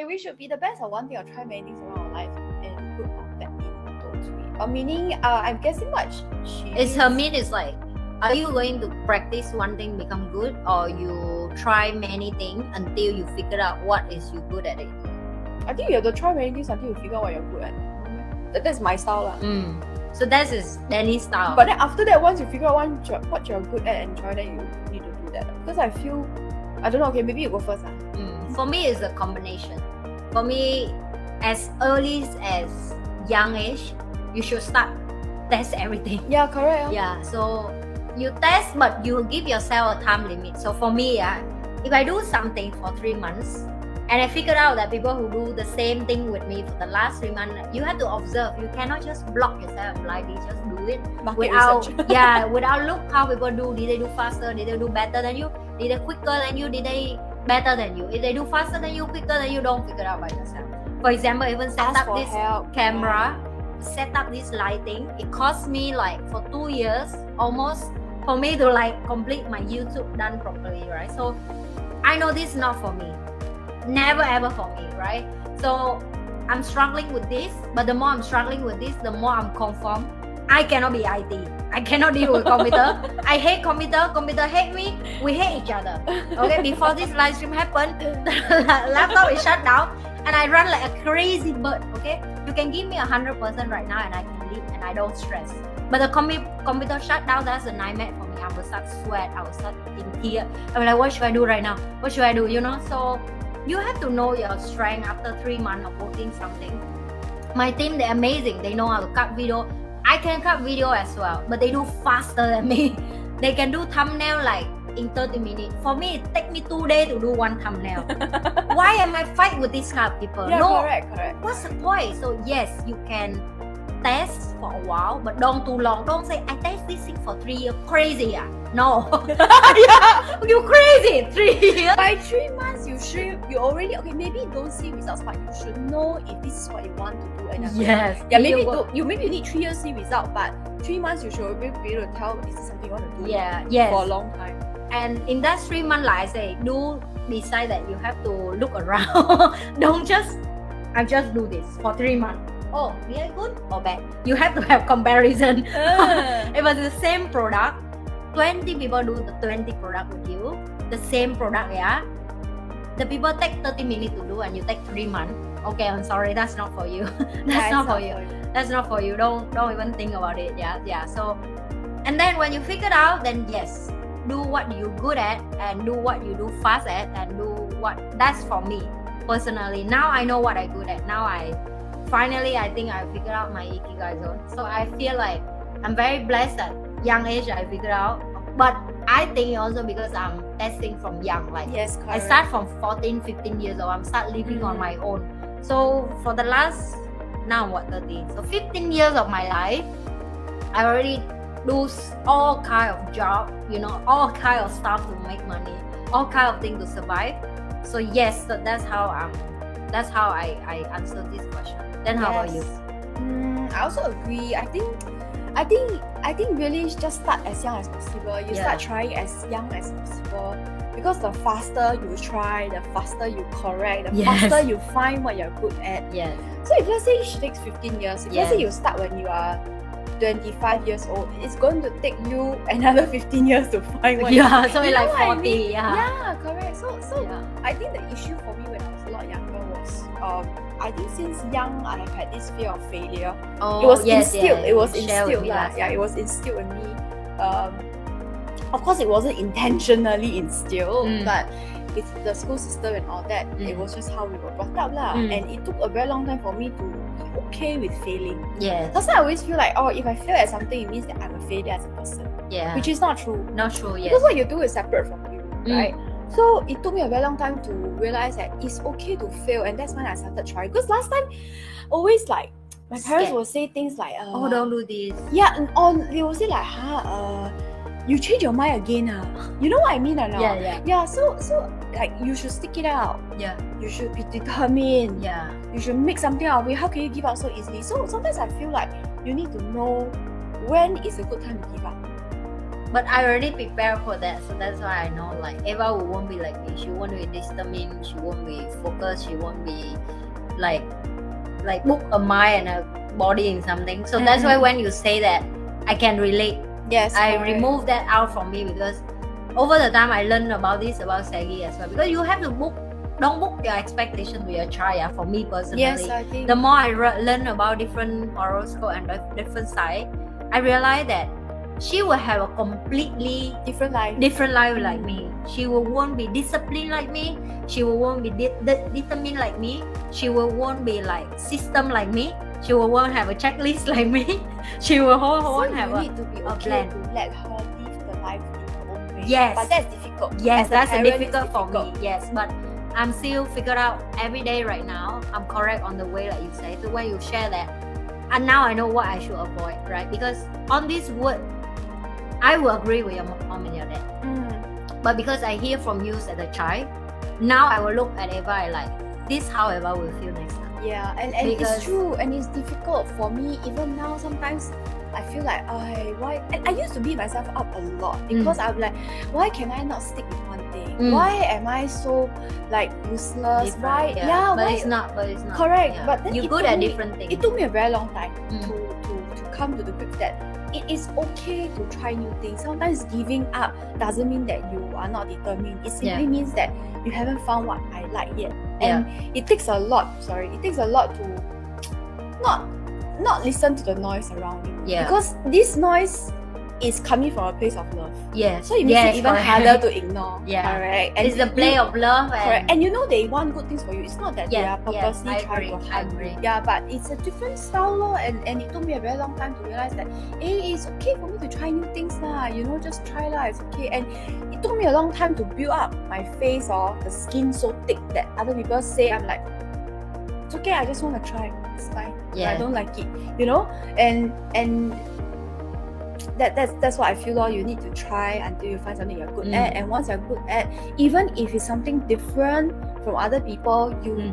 okay, we should be the best at one thing or try many things around our life and good or bad in those ways. Meaning, I'm guessing what her mean is like, are you going to practice one thing become good, or you try many things until you figure out what is you good at it? I think you have to try many things until you figure out what you're good at. That's my style lah. So that is Danny's style. But then after that, once you figure out what you're good at and try, then you need to do that. Because I feel, I don't know, okay, maybe you go first. For me, it's a combination. For me, as early as young age, you should start test everything. Yeah, correct. Yeah, so you test, but you give yourself a time limit. So for me, if I do something for 3 months, and I figured out that people who do the same thing with me for the last 3 months, you have to observe. You cannot just block yourself blindly, just do it without without look how people do. Did they do faster? Did they do better than you? Did they quicker than you? Did they better than you? If they do faster than you, quicker than you, don't figure it out by yourself. For example, even set up this camera, set up this lighting, it cost me like for 2 years almost for me to like complete my YouTube done properly, right? So I know this is not for me. Never ever for me, right? So I'm struggling with this, but the more I'm struggling with this, the more I'm conformed. I cannot be IT. I cannot deal with computer. I hate computer hate me. We hate each other. Okay, before this live stream happened, the laptop is shut down and I run like a crazy bird. Okay, you can give me 100% right now and I can leave and I don't stress. But the computer shut down, that's a nightmare for me. I will start sweat, I will start in tears. I'm like, what should I do right now? What should I do? You know, so you have to know your strength after 3 months of working something. My team, they're amazing. They know how to cut video. I can cut video as well, but they do faster than me. They can do thumbnail like in 30 minutes. For me, it takes me 2 days to do one thumbnail. Why am I fight with these kind of people? Yeah, no, correct. What's the point? So yes, you can test for a while, but don't too long. Don't say I test this thing for 3 years. Crazy, no. Yeah, you crazy. 3 years. By 3 months, you already maybe you don't see results, but you should know if this is what you want to do. And yes. Yeah, maybe you need 3 years to see result, but 3 months you should be able to tell is this something you want to do. For a long time. And in that 3 months, like I say, do decide that you have to look around. Don't just I just do this for 3 months. Oh, we are good or bad? You have to have comparison. If it's the same product, 20 people do the 20 product with you, the same product, the people take 30 minutes to do and you take 3 months. Okay, I'm sorry, that's not for you. That's not for you. That's not for you. Don't even think about it. So, and then when you figure it out, then yes, do what you're good at and do what you do fast at and do what that's for me personally. Now I know what I'm good at. Now I think I figured out my ikigai zone. So I feel like I'm very blessed at young age I figured out. But I think also because I'm testing from young. Like yes, correct. I start from 14, 15 years old. I'm start living on my own. So for the last, now I'm 30. So 15 years of my life, I already do all kind of job, all kind of stuff to make money, all kind of things to survive. So yes, that's how I answer this question. Then how about you? I also agree. I think really just start as young as possible. You start trying as young as possible, because the faster you try, the faster you correct, the faster you find what you're good at. Yes. So if let's say it takes 15 years, if let's say you start when you are 25 years old, it's going to take you another 15 years to find what so you like 40. I mean? Yeah, correct. So I think the issue for me when I was a lot younger was I think since young I have had this fear of failure. Oh, it was instilled. It was instilled. It was instilled in me. Of course, it wasn't intentionally instilled, but with the school system and all that, it was just how we were brought up and it took a very long time for me to be okay with failing. That's why I always feel like, if I fail at something, it means that I'm a failure as a person. Which is not true. Not true. Because what you do is separate from you, right? So it took me a very long time to realize that it's okay to fail, and that's when I started trying. Because last time, always like my parents will say things like, don't do this. Yeah, and they will say like, you change your mind again, You know what I mean or not? Yeah. So like you should stick it out. Yeah. You should be determined. Yeah. You should make something out of it. How can you give up so easily? So sometimes I feel like you need to know when is a good time to give up. But I already prepared for that, so that's why I know like Eva won't be like me. She won't be determined. She won't be focused. She won't be like book a mind and a body in something. So that's why when you say that, I can relate. Yes, I correct. remove that out from me because over the time I learned about this about saggy as well. Because you have to don't book your expectation with your child. Yeah, for me personally. Yes, I think The more I learn about different horoscope and different side, I realized that she will have a completely different life. like me. She won't be disciplined like me. She won't be determined like me. She won't be like system like me. She won't have a checklist like me. She won't have you need to be a okay plan. to let her live the life in her own way. Yes. But that's difficult. Yes, As a that's parent, it's difficult for me. difficult. Yes, but I'm still figured out every day right now. I'm correct on the way like you say. So when you share that, and now I know what I should avoid, right? Because on this word, I will agree with your mom and your dad. But because I hear from you as a child, now I will look at Eva and like, this how Eva will feel next time. Yeah, and Because- it's true, and it's difficult for me even now. Sometimes I feel like why? And I used to beat myself up a lot because I'm like, why can I not stick with one thing? Why am I so like useless? Different, Why? yeah. But why? it's not. Correct, Yeah. but then you're it good took at me- different things. It took me a very long time Mm. to come to the grips that it is okay to try new things. Sometimes giving up doesn't mean that you are not determined. It simply means that you haven't found what I like yet. And it takes a lot. It takes a lot to not listen to the noise around you. Yeah. Because this noise is coming from a place of love. Yeah. So it makes it even correct. harder to ignore. Yeah. Correct. It's the play of love. Correct. And you know they want good things for you. It's not that they are Yes, purposely I trying to agree, I harm you. agree. Yeah, but it's a different style law, and it took me a very long time to realize that it's okay for me to try new things lah. Just try lah, it's okay. And it took me a long time to build up my face or the skin so thick that other people say I'm like, it's okay, I just want to try. It's fine. Yeah. I don't like it. And that's what I feel. You need to try until you find something you're good at, and once you're good at, even if it's something different from other people, you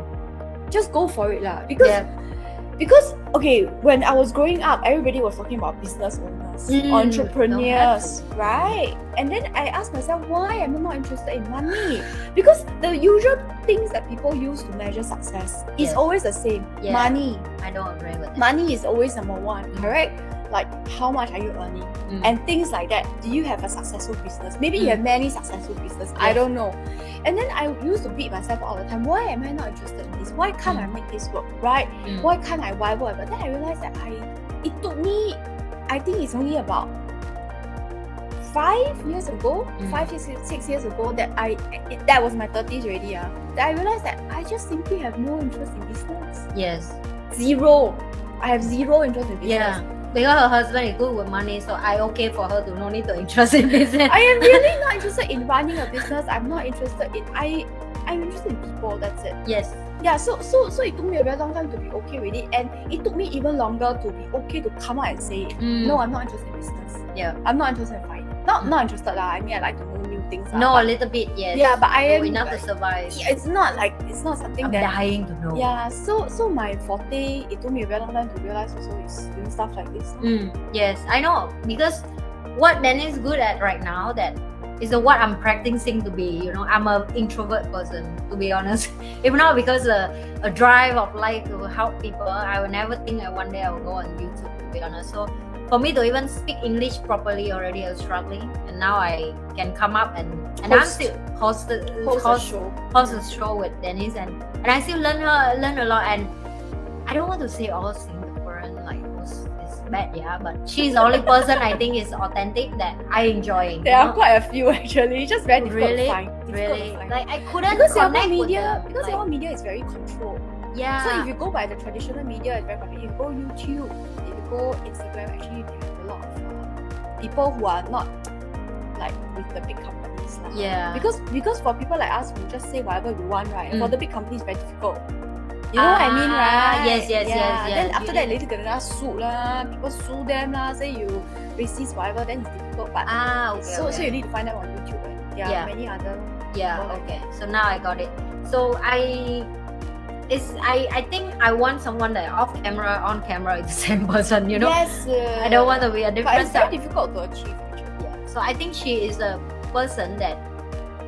just go for it lah. Because okay, when I was growing up, everybody was talking about business owners, entrepreneurs, right? And then I asked myself, why am I not interested in money? Because the usual things that people use to measure success is always the same. Yeah. Money. I don't agree with that. Money is always number one, correct? Like, how much are you earning? And things like that. Do you have a successful business? Maybe you have many successful business. I don't know. And then I used to beat myself all the time. Why am I not interested in this? Why can't I make this work, right? Why can't I whatever? But then I realized that it took me, I think it's only about 5 years ago, 6 years ago, that that was my 30s already. That I realized that I just simply have no interest in business. Yes. Zero. I have zero interest in business. Yeah. Because her husband is good with money, so I okay for her to no need to interest in business. I am really not interested in running a business. I'm not interested in I'm interested in people, that's it. Yes. Yeah, so it took me a very long time to be okay with it, and it took me even longer to be okay to come out and say, no, I'm not interested in business. Yeah. I'm not interested in finance. Not interested lah. I mean, I like to know new things. No, a little bit, yes. Yeah, but I am enough to survive. Yeah, it's not something I'm that dying to know. Yeah, so my forte, it took me a very long time to realize also is doing stuff like this. Yes, I know, because what Danny is good at right now, that is what I'm practicing to be. I'm an introvert person, to be honest. If not because a drive of life to help people, I will never think that one day I will go on YouTube, to be honest. So for me to even speak English properly already, I was struggling, and now I can come up and I'm still host a show with Denise, and I still learn a lot. And I don't want to say all Singaporean like is bad, but she's the only person I think is authentic that I enjoy. There are quite a few actually. It's just very difficult Really? to find. Really, like I couldn't Because connect Singapore with media, them. because Like, Singapore media is very controlled. yeah. So if you go by the traditional media, it's very controlled. If you go YouTube, if you go Instagram, actually you have a lot of people who are not like with the big companies. Yeah. Because for people like us who just say whatever we want, right? For the big companies, very difficult. You know what I mean, right? Yes. Then after that, You- later kena suit lah. People sue them lah. Say you racist, whatever. Then it's difficult. But okay. so okay. you need to find out on YouTube. And there Yeah. are many other. Yeah, people like okay. So now I got it. So I think I want someone that off camera, on camera is the same person, Yes. I don't want to be a But different it's very type. difficult to achieve. Actually. Yeah. So So I think she is a person that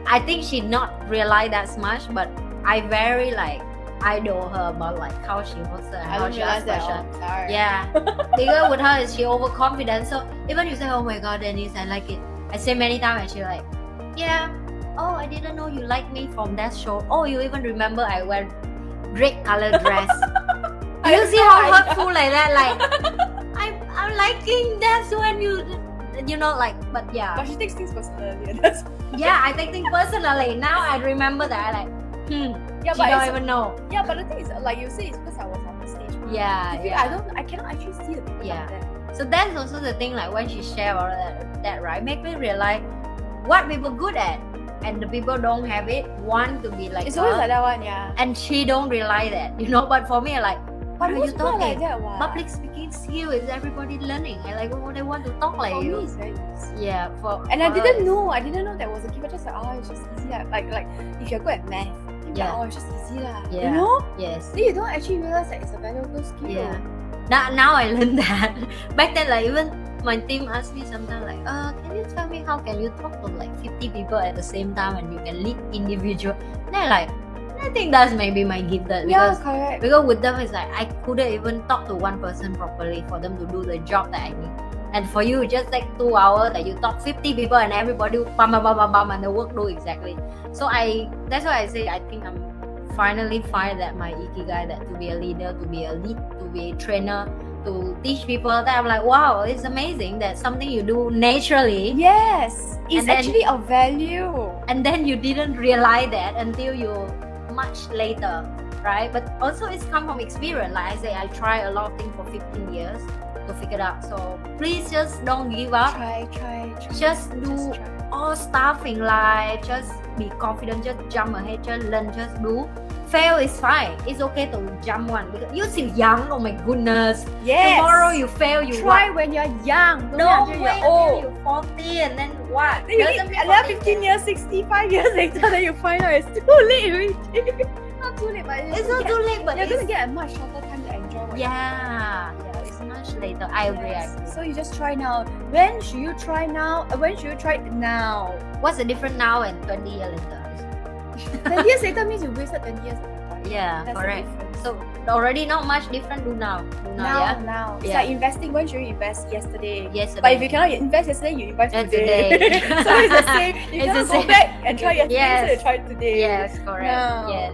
I think she not realize that much, but I very like idol her about like how she was I how don't she realize asks that. questions. Oh, sorry. Yeah, because with her is she overconfident. So even you say, "Oh my God, Denise, I like it," I say many times, and she like, "Yeah, oh I didn't know you like me from that show. Oh, you even remember I wear red color dress." I You have see no how idea. hurtful like that? Like I'm liking that when you know like, but yeah, But she takes things personally. And that's yeah, I take things personally. Now I remember that I like, yeah, she but don't it's, even know. yeah, but the thing is, like you say, it's because I was on the stage. Yeah, If you- yeah. I cannot actually see the people Yeah. like that. So that's also the thing, like when she share all that right, make me realize what people good at, and the people don't have it want to be like It's her, always like that one, yeah. and she don't realize that, you know. But for me, like, what But are you most people are talking? like that one. Public speaking skill is everybody learning, and like, oh, they want to talk like For me, you. it's very easy. Yeah, for And I for her didn't it's- know. I didn't know that was a key. But just like, oh, it's just easy. Like if you're good at math, you're Yeah. like, oh, it's just easy lah. Yeah. You know? Yes. Then you don't actually realize that it's a valuable skill. Yeah. Now I learned that. Back then, like even my team asked me sometimes like, can you tell me how can you talk to like 50 people at the same time and you can lead individual? Then like, I think that's maybe my gifted Yeah, because correct. because with them it's like I couldn't even talk to one person properly for them to do the job that I need. And for you, it just take 2 hours that you talk 50 people and everybody bam bam bam bam bam and the work do exactly. So that's why I say I think I'm finally find that my ikigai, that to be a leader, to be a lead, to be a trainer, to teach people, that I'm like, wow, it's amazing that something you do naturally Yes, it's And then- actually a value. and then you didn't realize that until you much later, right? But also it's come from experience. Like I say, I try a lot of things for 15 years to figure it out. So please just don't give up. Try. Just do try. all stuff in life. Just be confident. Just jump ahead. Just learn. Just do. Fail is fine. It's okay to jump one because you're still young. Oh my goodness. Yes. Tomorrow you fail. You try what? when you're young. Don't wait wait until you're old. until you're 40 and then what? Then you Doesn't need mean another 40 15 years, 65 years later, then you find out it's too late already. Not too late, but It's not too late, but you're it's, gonna get a much shorter time to enjoy what yeah, it's much later. I agree. I Yes. agree. So you just try now. When should you try now? When should you try it now? What's the difference now and 20 years later? 20 years later means you wasted 20 years of your life. Yeah, That's the correct. difference. So already not much different. Do now. Yeah. Now. It's Yeah. like investing. When should you invest? Yesterday. Yesterday. But if you cannot invest yesterday, you invest That's today. today. So it's the same. You It's cannot the go same. back and try yesterday, so Yes. you try today. Yes, correct. No. Yes.